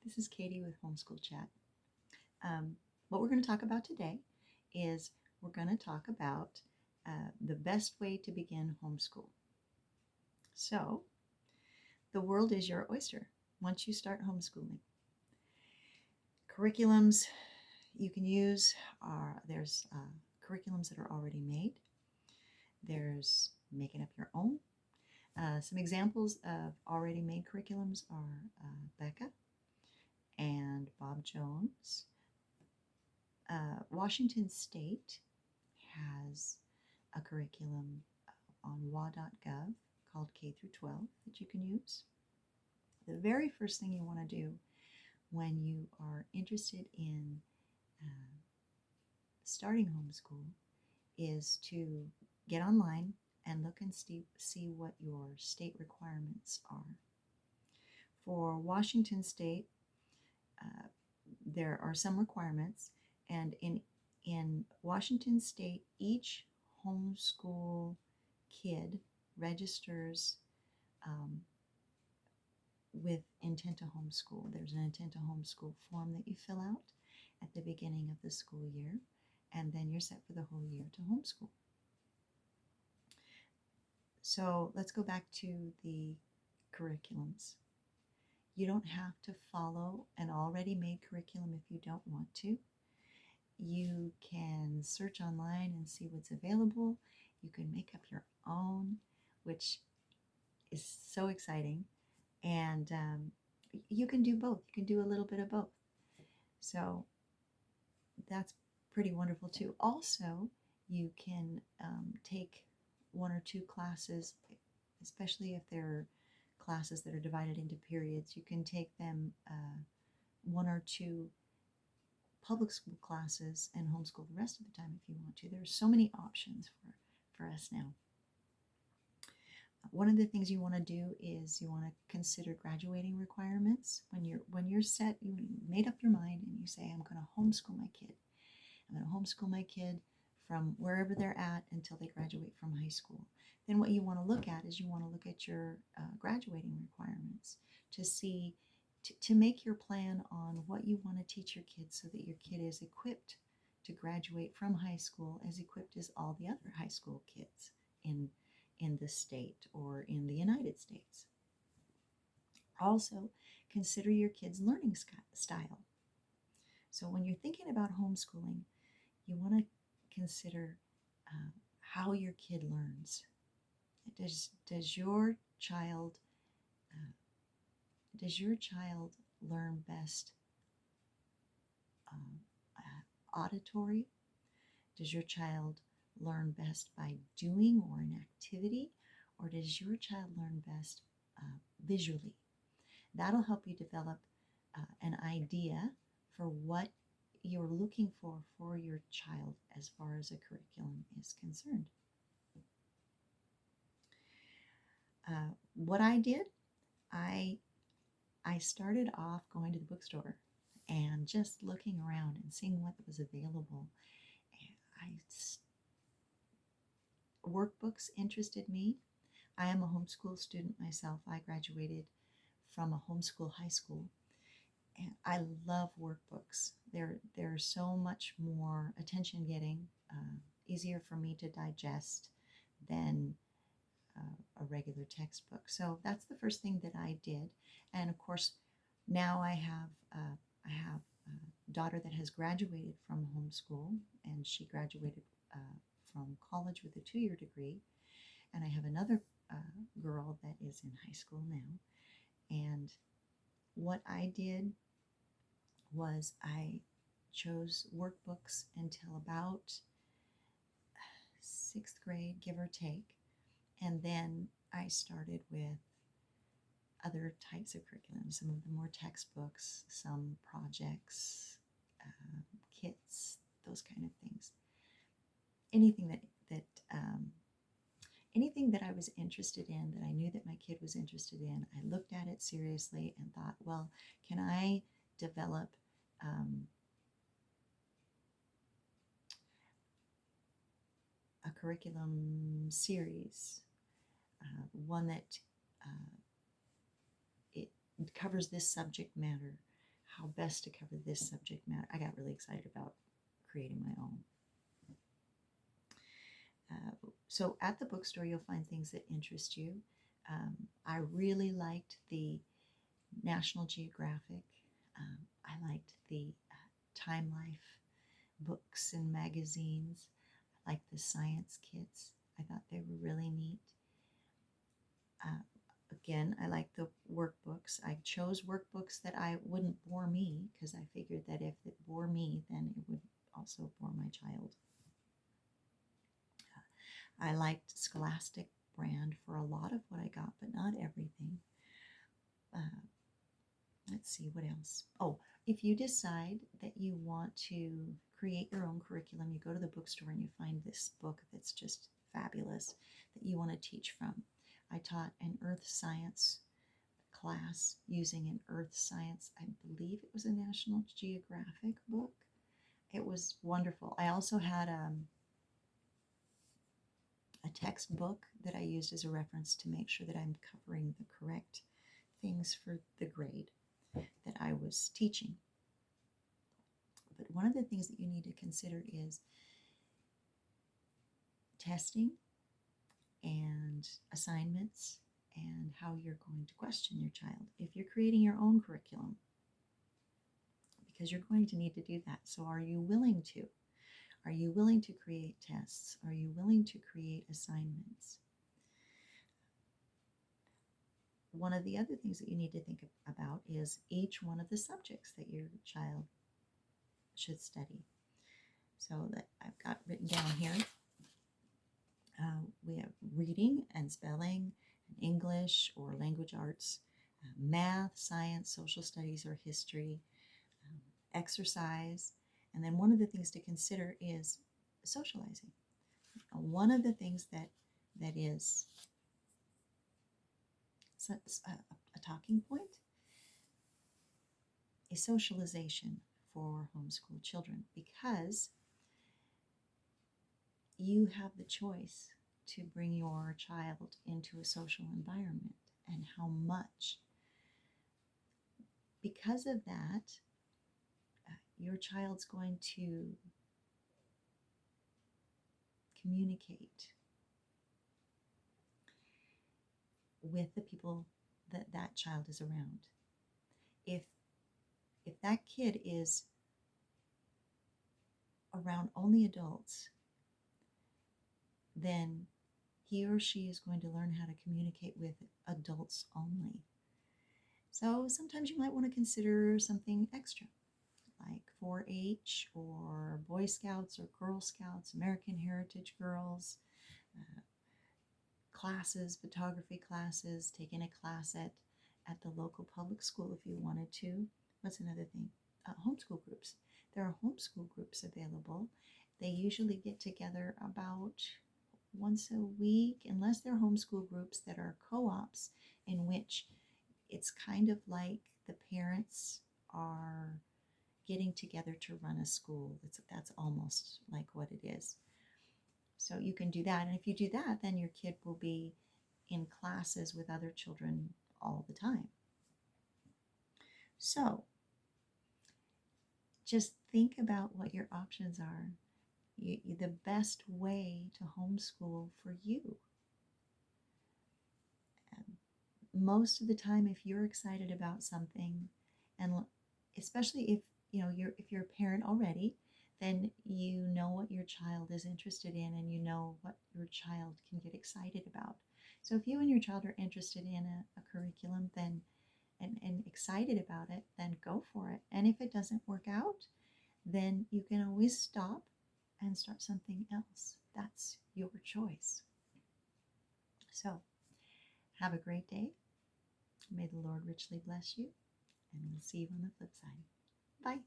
This is Katie with Homeschool Chat. What we're going to talk about today is we're going to talk about the best way to begin homeschool. So, the world is your oyster once you start homeschooling. Curriculums you can use there's curriculums that are already made. There's making up your own. Some examples of already made curriculums are Becca and Bob Jones. Washington State has a curriculum on wa.gov called K through 12 that you can use. The very first thing you want to do when you are interested in starting homeschool is to get online and look and see what your state requirements are. For Washington State, there are some requirements, and in Washington State, each homeschool kid registers with intent to homeschool. There's an intent to homeschool form that you fill out at the beginning of the school year, and then you're set for the whole year to homeschool. So let's go back to the curriculums. You don't have to follow an already made curriculum if you don't want to. You can search online and see what's available. You can make up your own, which is so exciting. And you can do both. You can do a little bit of both. So that's pretty wonderful too. Also, you can take one or two classes, especially if they're classes that are divided into periods. You can take them one or two public school classes and homeschool the rest of the time if you want to. There are so many options for us now. One of the things you want to do is you want to consider graduating requirements. When you're set, you made up your mind and you say, I'm going to homeschool my kid. I'm going to homeschool my kid from wherever they're at until they graduate from high school. Then what you want to look at is you want to look at your graduating requirements to see, to make your plan on what you want to teach your kids so that your kid is equipped to graduate from high school as equipped as all the other high school kids in the state or in the United States. Also, consider your kid's learning style. So when you're thinking about homeschooling, you want to consider how your kid learns. Does your child learn best auditory? Does your child learn best by doing or an activity? Or does your child learn best visually? That'll help you develop an idea for what you're looking for your child as far as a curriculum is concerned. What I did, I started off going to the bookstore and just looking around and seeing what was available. Workbooks interested me. I am a homeschool student myself. I graduated from a homeschool high school, and I love workbooks. They're so much more attention getting, easier for me to digest than a regular textbook. So that's the first thing that I did. And of course, now I have a daughter that has graduated from homeschool, and she graduated from college with a 2-year degree. And I have another girl that is in high school now. And what I did was I chose workbooks until about 6th grade, give or take. And then I started with other types of curriculum. Some of them were textbooks, some projects, kits, those kind of things. Anything anything that I was interested in, that I knew that my kid was interested in, I looked at it seriously and thought, well, can I develop a curriculum series, one that it covers this subject matter how best to cover this subject matter. I got really excited about creating my own. So at the bookstore, you'll find things that interest you. I really liked the National Geographic. I liked the Time Life books and magazines. I liked the science kits. I thought they were really neat. Again, I like the workbooks. I chose workbooks that I wouldn't bore me because I figured that if it bore me, then it would also bore my child. I liked Scholastic brand for a lot of what I got, but not everything. Let's see, what else? Oh, if you decide that you want to create your own curriculum, you go to the bookstore and you find this book that's just fabulous that you want to teach from. I taught an earth science class using an earth science, I believe it was a National Geographic book. It was wonderful. I also had a textbook that I used as a reference to make sure that I'm covering the correct things for the grade that I was teaching. But one of the things that you need to consider is testing and assignments and how you're going to question your child if you're creating your own curriculum, because you're going to need to do that. So are you willing to? Are you willing to create tests? Are you willing to create assignments? One of the other things that you need to think about is each one of the subjects that your child should study. So that I've got written down here. We have reading and spelling, and English or language arts, math, science, social studies or history, exercise, and then one of the things to consider is socializing. One of the things that is a talking point is socialization for homeschool children, because you have the choice to bring your child into a social environment and how much. Because of that, your child's going to communicate with the people that that child is around. If that kid is around only adults, then he or she is going to learn how to communicate with adults only. So sometimes you might want to consider something extra, like 4-H or Boy Scouts or Girl Scouts, American Heritage Girls, classes, photography classes, taking a class at the local public school if you wanted to. What's another thing? Homeschool groups. There are homeschool groups available. They usually get together about once a week, unless they're homeschool groups that are co-ops, in which it's kind of like the parents are getting together to run a school. That's almost like what it is. So you can do that. And if you do that, then your kid will be in classes with other children all the time. So just think about what your options are. The best way to homeschool for you. Most of the time, if you're excited about something, and especially if you're a parent already, then you know what your child is interested in and you know what your child can get excited about. So if you and your child are interested in a curriculum, then and excited about it, then go for it. And if it doesn't work out, then you can always stop and start something else. That's your choice. So have a great day. May the Lord richly bless you, and we'll see you on the flip side. Bye.